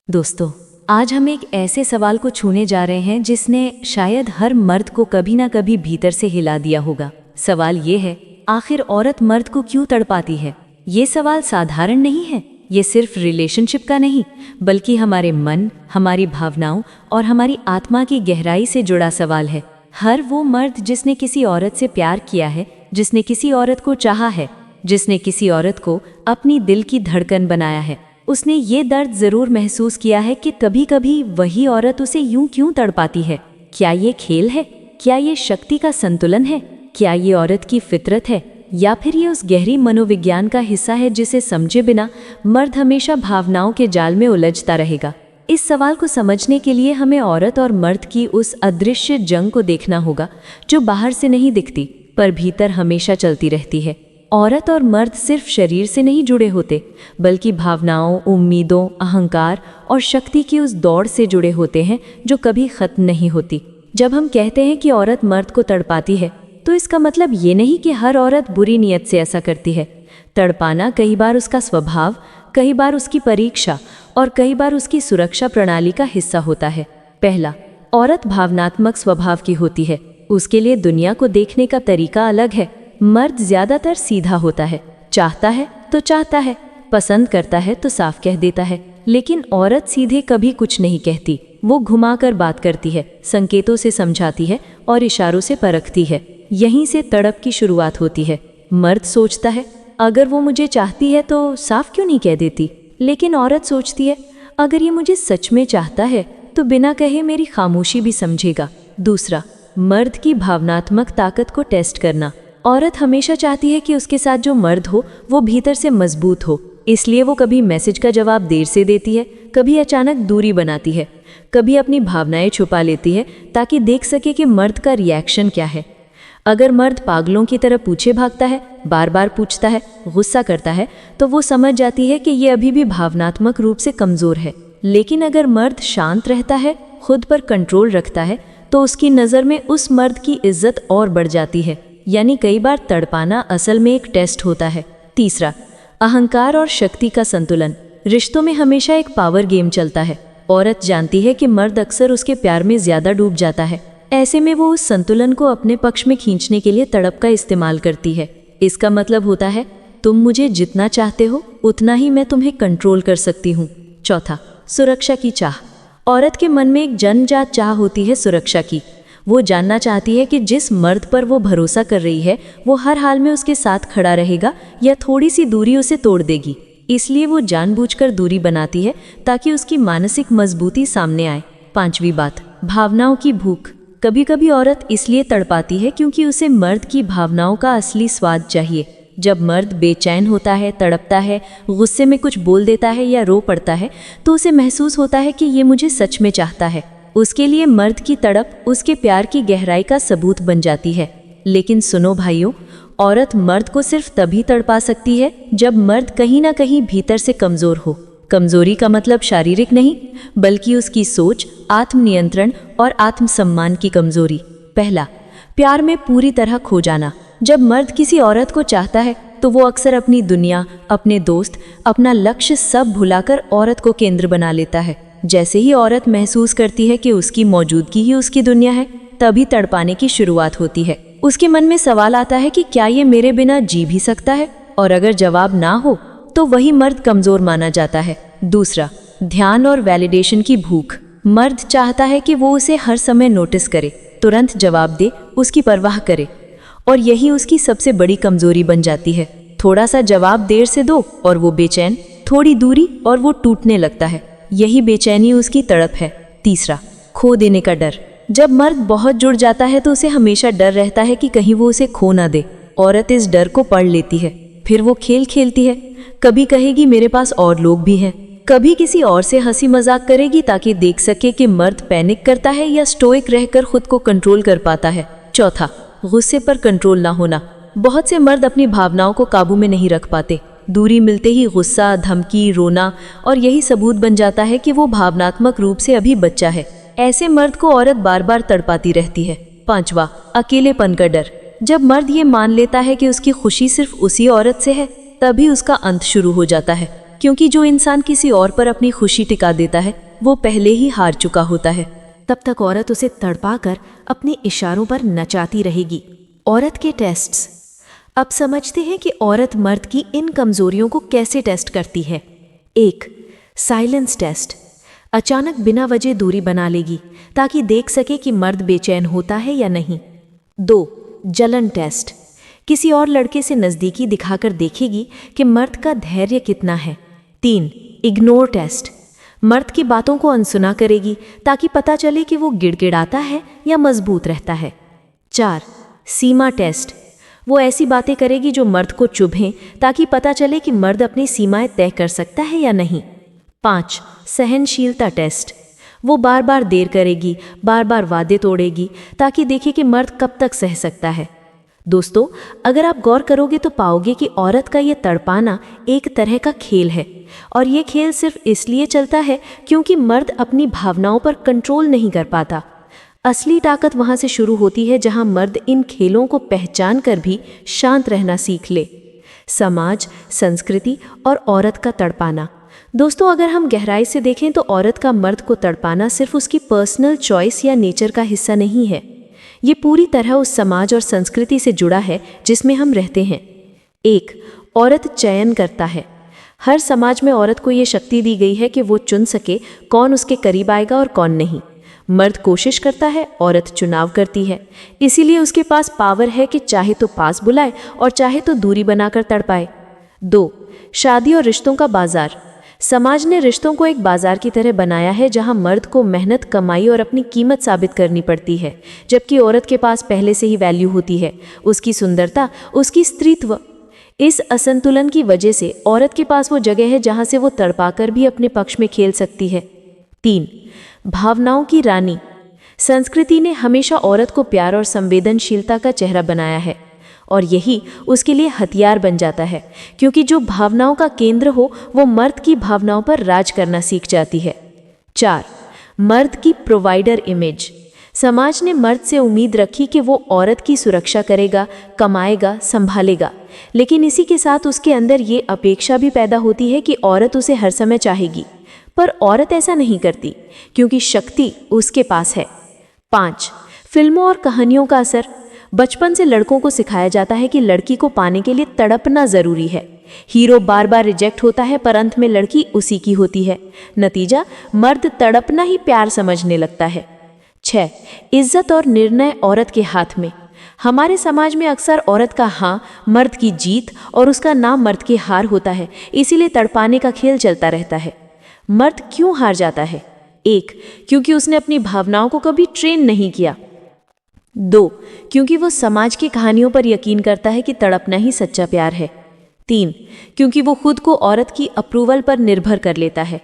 दोस्तों, आज हम एक ऐसे सवाल को छूने जा रहे हैं जिसने शायद हर मर्द को कभी ना कभी भीतर से हिला दिया होगा। सवाल ये है, आखिर औरत मर्द को क्यों तड़पाती है? ये सवाल साधारण नहीं है। ये सिर्फ रिलेशनशिप का नहीं, बल्कि हमारे मन, हमारी भावनाओं और हमारी आत्मा की गहराई से जुड़ा सवाल है। हर वो मर्द जिसने किसी औरत से प्यार किया है, जिसने किसी औरत को चाहा है, जिसने किसी औरत को अपनी दिल की धड़कन बनाया है, उसने ये दर्द ज़रूर महसूस किया है कि कभी कभी वही औरत उसे यूं क्यों तड़पाती है। क्या ये खेल है? क्या ये शक्ति का संतुलन है? क्या ये औरत की फितरत है, या फिर ये उस गहरी मनोविज्ञान का हिस्सा है जिसे समझे बिना मर्द हमेशा भावनाओं के जाल में उलझता रहेगा? इस सवाल को समझने के लिए हमें औरत और मर्द की उस अदृश्य जंग को देखना होगा जो बाहर से नहीं दिखती पर भीतर हमेशा चलती रहती है। औरत और मर्द सिर्फ शरीर से नहीं जुड़े होते, बल्कि भावनाओं, उम्मीदों, अहंकार और शक्ति की उस दौड़ से जुड़े होते हैं जो कभी खत्म नहीं होती। जब हम कहते हैं कि औरत मर्द को तड़पाती है, तो इसका मतलब ये नहीं कि हर औरत बुरी नीयत से ऐसा करती है। तड़पाना कई बार उसका स्वभाव, कई बार उसकी परीक्षा और कई बार उसकी सुरक्षा प्रणाली का हिस्सा होता है। पहला, औरत भावनात्मक स्वभाव की होती है। उसके लिए दुनिया को देखने का तरीका अलग है। मर्द ज्यादातर सीधा होता है, चाहता है तो चाहता है, पसंद करता है तो साफ कह देता है। लेकिन औरत सीधे कभी कुछ नहीं कहती। वो घुमाकर बात करती है, संकेतों से समझाती है और इशारों से परखती है। यहीं से तड़प की शुरुआत होती है। मर्द सोचता है, अगर वो मुझे चाहती है तो साफ क्यों नहीं कह देती? लेकिन औरत सोचती है, अगर ये मुझे सच में चाहता है तो बिना कहे मेरी खामोशी भी समझेगा। दूसरा, मर्द की भावनात्मक ताकत को टेस्ट करना। औरत हमेशा चाहती है कि उसके साथ जो मर्द हो वो भीतर से मजबूत हो। इसलिए वो कभी मैसेज का जवाब देर से देती है, कभी अचानक दूरी बनाती है, कभी अपनी भावनाएं छुपा लेती है ताकि देख सके कि मर्द का रिएक्शन क्या है। अगर मर्द पागलों की तरह पूछे भागता है, बार बार पूछता है, गुस्सा करता है, तो वो समझ जाती है कि ये अभी भी भावनात्मक रूप से कमज़ोर है। लेकिन अगर मर्द शांत रहता है, खुद पर कंट्रोल रखता है, तो उसकी नज़र में उस मर्द की इज्जत और बढ़ जाती है। यानी कई बार तड़पाना असल में एक टेस्ट होता है। तीसरा, अहंकार और शक्ति का संतुलन। रिश्तों में हमेशा एक पावर गेम चलता है। औरत जानती है कि मर्द अक्सर उसके प्यार में ज़्यादा डूब जाता है। ऐसे में वो उस संतुलन को अपने पक्ष में खींचने के लिए तड़प का इस्तेमाल करती है। इसका मतलब होता है, तुम मुझे जितना चाहते हो उतना ही मैं तुम्हें कंट्रोल कर सकती हूँ। चौथा, सुरक्षा की चाह। औरत के मन में एक जन्मजात चाह होती है सुरक्षा की। वो जानना चाहती है कि जिस मर्द पर वो भरोसा कर रही है वो हर हाल में उसके साथ खड़ा रहेगा या थोड़ी सी दूरी उसे तोड़ देगी। इसलिए वो जानबूझकर दूरी बनाती है ताकि उसकी मानसिक मजबूती सामने आए। पांचवी बात, भावनाओं की भूख। कभी कभी औरत इसलिए तड़पाती है क्योंकि उसे मर्द की भावनाओं का असली स्वाद चाहिए। जब मर्द बेचैन होता है, तड़पता है, गुस्से में कुछ बोल देता है या रो पड़ता है, तो उसे महसूस होता है कि ये मुझे सच में चाहता है। उसके लिए मर्द की तड़प उसके प्यार की गहराई का सबूत बन जाती है। लेकिन सुनो भाइयों, औरत मर्द को सिर्फ तभी तड़पा सकती है जब मर्द कहीं ना कहीं भीतर से कमज़ोर हो। कमज़ोरी का मतलब शारीरिक नहीं, बल्कि उसकी सोच, आत्मनियंत्रण और आत्मसम्मान की कमज़ोरी। पहला, प्यार में पूरी तरह खो जाना। जब मर्द किसी औरत को चाहता है तो वो अक्सर अपनी दुनिया, अपने दोस्त, अपना लक्ष्य सब भुलाकर औरत को केंद्र बना लेता है। जैसे ही औरत महसूस करती है कि उसकी मौजूदगी ही उसकी दुनिया है, तभी तड़पाने की शुरुआत होती है। उसके मन में सवाल आता है कि क्या ये मेरे बिना जी भी सकता है? और अगर जवाब ना हो तो वही मर्द कमज़ोर माना जाता है। दूसरा, ध्यान और वैलिडेशन की भूख। मर्द चाहता है कि वो उसे हर समय नोटिस करे, तुरंत जवाब दे, उसकी परवाह करे। और यही उसकी सबसे बड़ी कमज़ोरी बन जाती है। थोड़ा सा जवाब देर से दो और वो बेचैन, थोड़ी दूरी और वो टूटने लगता है। यही बेचैनी उसकी तड़प है। तीसरा, खो देने का डर। जब मर्द बहुत जुड़ जाता है तो उसे हमेशा डर रहता है कि कहीं वो उसे खो ना दे। औरत इस डर को पढ़ लेती है, फिर वो खेल खेलती है। कभी कहेगी मेरे पास और लोग भी हैं, कभी किसी और से हंसी मजाक करेगी ताकि देख सके कि मर्द पैनिक करता है या स्टोइक रहकर खुद को कंट्रोल कर पाता है। चौथा, गुस्से पर कंट्रोल ना होना। बहुत से मर्द अपनी भावनाओं को काबू में नहीं रख पाते। दूरी मिलते ही गुस्सा, धमकी, रोना, और यही सबूत बन जाता है कि वो भावनात्मक रूप से अभी बच्चा है। ऐसे मर्द को औरत बार बार तड़पाती रहती है। पांचवा, अकेलेपन का डर। जब मर्द ये मान लेता है कि उसकी खुशी सिर्फ उसी औरत से है, तभी उसका अंत शुरू हो जाता है। क्योंकि जो इंसान किसी और पर अपनी खुशी टिका देता है वो पहले ही हार चुका होता है। तब तक औरत उसे तड़पाकर अपने इशारों पर नचाती रहेगी। औरत के टेस्ट्स। अब समझते हैं कि औरत मर्द की इन कमजोरियों को कैसे टेस्ट करती है। 1. Silence test. अचानक बिना वजह दूरी बना लेगी ताकि देख सके कि मर्द बेचैन होता है या नहीं। 2. जलन टेस्ट। किसी और लड़के से नज़दीकी दिखाकर देखेगी कि मर्द का धैर्य कितना है। 3. Ignore test. मर्द की बातों को अनसुना करेगी ताकि पता चले कि वो गिड़गिड़ाता है या मजबूत रहता है। 4. सीमा टेस्ट। वो ऐसी बातें करेगी जो मर्द को चुभें ताकि पता चले कि मर्द अपनी सीमाएं तय कर सकता है या नहीं। 5. सहनशीलता टेस्ट। वो बार बार देर करेगी, बार बार वादे तोड़ेगी ताकि देखे कि मर्द कब तक सह सकता है। दोस्तों, अगर आप गौर करोगे तो पाओगे कि औरत का ये तड़पाना एक तरह का खेल है, और ये खेल सिर्फ इसलिए चलता है क्योंकि मर्द अपनी भावनाओं पर कंट्रोल नहीं कर पाता। असली ताकत वहाँ से शुरू होती है जहाँ मर्द इन खेलों को पहचान कर भी शांत रहना सीख ले। समाज, संस्कृति और औरत का तड़पाना। दोस्तों, अगर हम गहराई से देखें तो औरत का मर्द को तड़पाना सिर्फ उसकी पर्सनल चॉइस या नेचर का हिस्सा नहीं है। ये पूरी तरह उस समाज और संस्कृति से जुड़ा है जिसमें हम रहते हैं। 1. औरत चयन करता है। हर समाज में औरत को ये शक्ति दी गई है कि वो चुन सके कौन उसके करीब आएगा और कौन नहीं। मर्द कोशिश करता है, औरत चुनाव करती है। इसीलिए उसके पास पावर है कि चाहे तो पास बुलाए और चाहे तो दूरी बनाकर तड़पाए। 2. शादी और रिश्तों का बाजार। समाज ने रिश्तों को एक बाजार की तरह बनाया है जहां मर्द को मेहनत, कमाई और अपनी कीमत साबित करनी पड़ती है, जबकि औरत के पास पहले से ही वैल्यू होती है, उसकी सुंदरता, उसकी स्त्रीत्व। इस असंतुलन की वजह से औरत के पास वो जगह है जहां से वो तड़पाकर भी अपने पक्ष में खेल सकती है। 3. भावनाओं की रानी। संस्कृति ने हमेशा औरत को प्यार और संवेदनशीलता का चेहरा बनाया है, और यही उसके लिए हथियार बन जाता है, क्योंकि जो भावनाओं का केंद्र हो वो मर्द की भावनाओं पर राज करना सीख जाती है। 4. मर्द की प्रोवाइडर इमेज। समाज ने मर्द से उम्मीद रखी कि वो औरत की सुरक्षा करेगा, कमाएगा, संभालेगा, लेकिन इसी के साथ उसके अंदर ये अपेक्षा भी पैदा होती है कि औरत उसे हर समय चाहेगी। पर औरत ऐसा नहीं करती, क्योंकि शक्ति उसके पास है। 5. फिल्मों और कहानियों का असर। बचपन से लड़कों को सिखाया जाता है कि लड़की को पाने के लिए तड़पना जरूरी है। हीरो बार बार रिजेक्ट होता है पर अंत में लड़की उसी की होती है। नतीजा, मर्द तड़पना ही प्यार समझने लगता है। 6. इज्जत और निर्णय औरत के हाथ में। हमारे समाज में अक्सर औरत का हाँ मर्द की जीत और उसका ना मर्द की हार होता है, इसीलिए तड़पाने का खेल चलता रहता है। मर्द क्यों हार जाता है? 1. क्योंकि उसने अपनी भावनाओं को कभी ट्रेन नहीं किया। 2. क्योंकि वो समाज की कहानियों पर यकीन करता है कि तड़पना ही सच्चा प्यार है। 3. क्योंकि वो खुद को औरत की अप्रूवल पर निर्भर कर लेता है।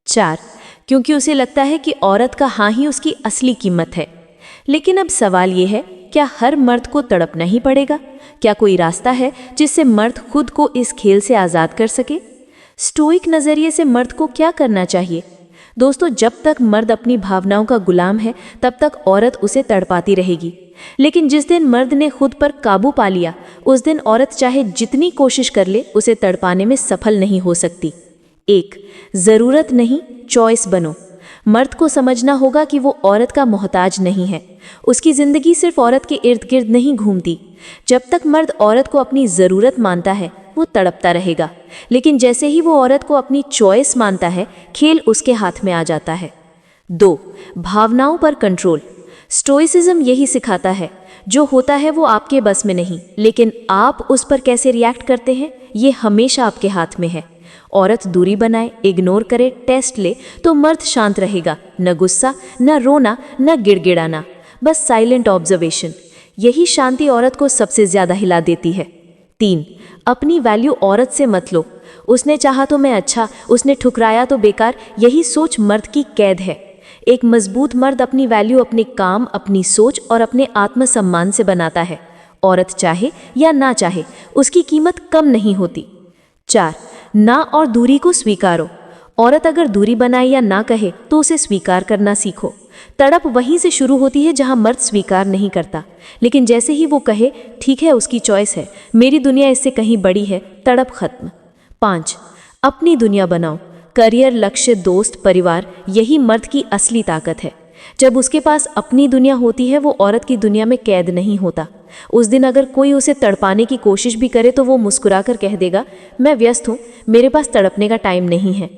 4. क्योंकि उसे लगता है कि औरत का हाँ ही उसकी असली कीमत है। लेकिन अब सवाल ये है, क्या हर मर्द को तड़पना ही पड़ेगा? क्या कोई रास्ता है जिससे मर्द खुद को इस खेल से आज़ाद कर सके? स्टोइक नज़रिए से मर्द को क्या करना चाहिए? दोस्तों, जब तक मर्द अपनी भावनाओं का गुलाम है तब तक औरत उसे तड़पाती रहेगी, लेकिन जिस दिन मर्द ने खुद पर काबू पा लिया उस दिन औरत चाहे जितनी कोशिश कर ले उसे तड़पाने में सफल नहीं हो सकती। 1. ज़रूरत नहीं, चॉइस बनो। मर्द को समझना होगा कि वो औरत का मोहताज नहीं है। उसकी ज़िंदगी सिर्फ औरत के इर्द गिर्द नहीं घूमती। जब तक मर्द औरत को अपनी ज़रूरत मानता है वो तड़पता रहेगा, लेकिन जैसे ही वो औरत को अपनी चॉइस मानता है खेल उसके हाथ में आ जाता है। 2. भावनाओं पर कंट्रोल। स्टोइसिज्म यही सिखाता है, जो होता है वो आपके बस में नहीं, लेकिन आप उस पर कैसे रिएक्ट करते हैं ये हमेशा आपके हाथ में है। औरत दूरी बनाए, इग्नोर करे, टेस्ट ले तो मर्द शांत रहेगा। न गुस्सा, न रोना, न गिड़गिड़ाना, बस साइलेंट ऑब्जर्वेशन। यही शांति औरत को सबसे ज़्यादा हिला देती है। 3. अपनी वैल्यू औरत से मत लो। उसने चाहा तो मैं अच्छा, उसने ठुकराया तो बेकार, यही सोच मर्द की कैद है। एक मजबूत मर्द अपनी वैल्यू अपने काम, अपनी सोच और अपने आत्मसम्मान से बनाता है। औरत चाहे या ना चाहे उसकी कीमत कम नहीं होती। 4. ना और दूरी को स्वीकारो। औरत अगर दूरी बनाए या ना कहे तो उसे स्वीकार करना सीखो। तड़प वहीं से शुरू होती है जहां मर्द स्वीकार नहीं करता, लेकिन जैसे ही वो कहे ठीक है उसकी चॉइस है, मेरी दुनिया इससे कहीं बड़ी है, तड़प खत्म। 5. अपनी दुनिया बनाओ। करियर, लक्ष्य, दोस्त, परिवार, यही मर्द की असली ताकत है। जब उसके पास अपनी दुनिया होती है वो औरत की दुनिया में कैद नहीं होता। उस दिन अगर कोई उसे तड़पाने की कोशिश भी करे तो वो मुस्कुराकर कह देगा, मैं व्यस्त हूँ, मेरे पास तड़पने का टाइम नहीं है।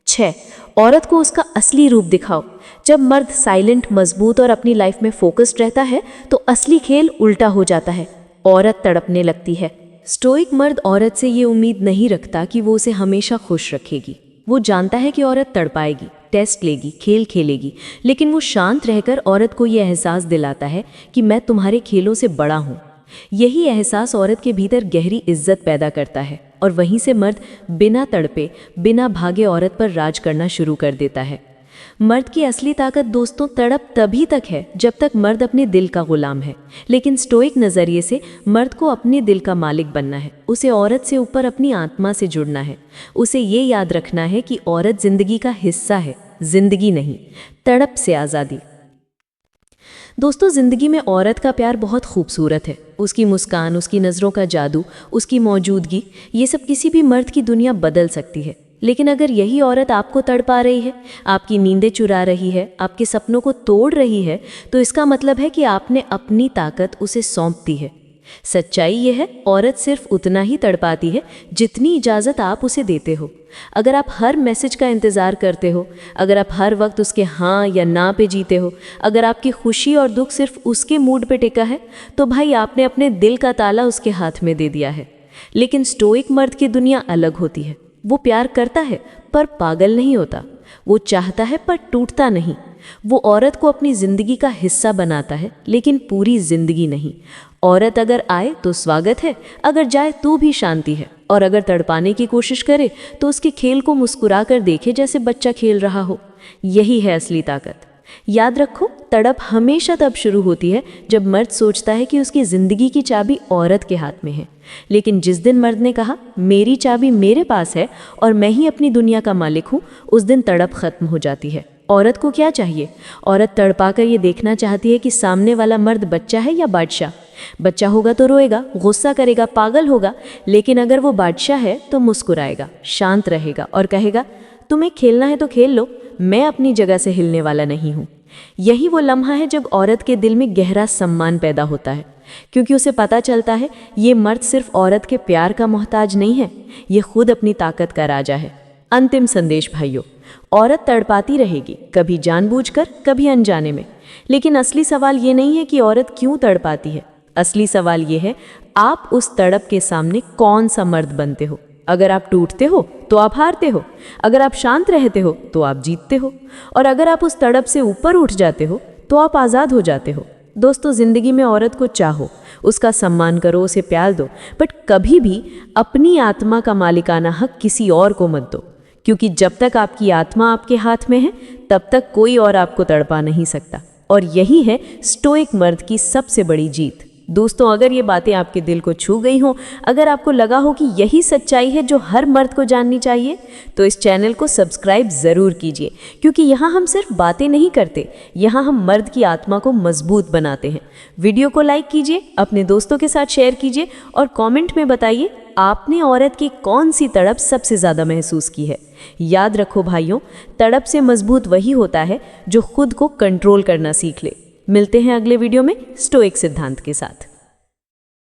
6. औरत को उसका असली रूप दिखाओ। जब मर्द साइलेंट, मजबूत और अपनी लाइफ में फोकस्ड रहता है तो असली खेल उल्टा हो जाता है, औरत तड़पने लगती है। स्टोइक मर्द औरत से ये उम्मीद नहीं रखता कि वो उसे हमेशा खुश रखेगी। वो जानता है कि औरत तड़पाएगी, टेस्ट लेगी, खेल खेलेगी, लेकिन वो शांत रहकर औरत को ये एहसास दिलाता है कि मैं तुम्हारे खेलों से बड़ा हूँ। यही एहसास औरत के भीतर गहरी इज्जत पैदा करता है और वहीं से मर्द बिना तड़पे, बिना भागे औरत पर राज करना शुरू कर देता है। मर्द की असली ताकत दोस्तों तड़प तभी तक है जब तक मर्द अपने दिल का गुलाम है, लेकिन स्टोइक नज़रिए से मर्द को अपने दिल का मालिक बनना है। उसे औरत से ऊपर अपनी आत्मा से जुड़ना है। उसे ये याद रखना है कि औरत जिंदगी का हिस्सा है, जिंदगी नहीं। तड़प से आज़ादी। दोस्तों, जिंदगी में औरत का प्यार बहुत खूबसूरत है। उसकी मुस्कान, उसकी नज़रों का जादू, उसकी मौजूदगी, ये सब किसी भी मर्द की दुनिया बदल सकती है। लेकिन अगर यही औरत आपको तड़पा रही है, आपकी नींदें चुरा रही है, आपके सपनों को तोड़ रही है, तो इसका मतलब है कि आपने अपनी ताकत उसे सौंप दी है। सच्चाई यह है, औरत सिर्फ उतना ही तड़पाती है जितनी इजाज़त आप उसे देते हो। अगर आप हर मैसेज का इंतज़ार करते हो, अगर आप हर वक्त उसके हाँ या ना पे जीते हो, अगर आपकी खुशी और दुख सिर्फ उसके मूड पे टिका है, तो भाई आपने अपने दिल का ताला उसके हाथ में दे दिया है। लेकिन स्टोइक मर्द की दुनिया अलग होती है। वो प्यार करता है पर पागल नहीं होता। वो चाहता है पर टूटता नहीं। वो औरत को अपनी ज़िंदगी का हिस्सा बनाता है, लेकिन पूरी ज़िंदगी नहीं। औरत अगर आए तो स्वागत है, अगर जाए तो भी शांति है, और अगर तड़पाने की कोशिश करे तो उसके खेल को मुस्कुरा कर देखे जैसे बच्चा खेल रहा हो। यही है असली ताकत। याद रखो, तड़प हमेशा तब शुरू होती है जब मर्द सोचता है कि उसकी ज़िंदगी की चाबी औरत के हाथ में है। लेकिन जिस दिन मर्द ने कहा मेरी चाबी मेरे पास है और मैं ही अपनी दुनिया का मालिक हूँ, उस दिन तड़प खत्म हो जाती है। औरत को क्या चाहिए? औरत तड़पाकर ये देखना चाहती है कि सामने वाला मर्द बच्चा है या बादशाह। बच्चा होगा तो रोएगा, गुस्सा करेगा, पागल होगा, लेकिन अगर वो बादशाह है तो मुस्कुराएगा, शांत रहेगा और कहेगा तुम्हें खेलना है तो खेल लो, मैं अपनी जगह से हिलने वाला नहीं हूँ। यही वो लम्हा है जब औरत के दिल में गहरा सम्मान पैदा होता है, क्योंकि उसे पता चलता है ये मर्द सिर्फ औरत के प्यार का मोहताज नहीं है, ये खुद अपनी ताकत का राजा है। अंतिम संदेश भाइयों, औरत तड़पाती रहेगी, कभी जानबूझकर, कभी अनजाने में। लेकिन असली सवाल ये नहीं है कि औरत क्यों तड़पाती है। असली सवाल ये है, आप उस तड़प के सामने कौन सा मर्द बनते हो। अगर आप टूटते हो तो आप हारते हो, अगर आप शांत रहते हो तो आप जीतते हो, और अगर आप उस तड़प से ऊपर उठ जाते हो तो आप आज़ाद हो जाते हो। दोस्तों, ज़िंदगी में औरत को चाहो, उसका सम्मान करो, उसे प्यार दो, बट कभी भी अपनी आत्मा का मालिकाना हक किसी और को मत दो, क्योंकि जब तक आपकी आत्मा आपके हाथ में है तब तक कोई और आपको तड़पा नहीं सकता। और यही है स्टोइक मर्द की सबसे बड़ी जीत। दोस्तों, अगर ये बातें आपके दिल को छू गई हों, अगर आपको लगा हो कि यही सच्चाई है जो हर मर्द को जाननी चाहिए, तो इस चैनल को सब्सक्राइब ज़रूर कीजिए, क्योंकि यहाँ हम सिर्फ बातें नहीं करते, यहाँ हम मर्द की आत्मा को मजबूत बनाते हैं। वीडियो को लाइक कीजिए, अपने दोस्तों के साथ शेयर कीजिए और कमेंट में बताइए आपने औरत की कौन सी तड़प सबसे ज़्यादा महसूस की है। याद रखो भाइयों, तड़प से मजबूत वही होता है जो खुद को कंट्रोल करना सीख ले। मिलते हैं अगले वीडियो में स्टोइक सिद्धांत के साथ।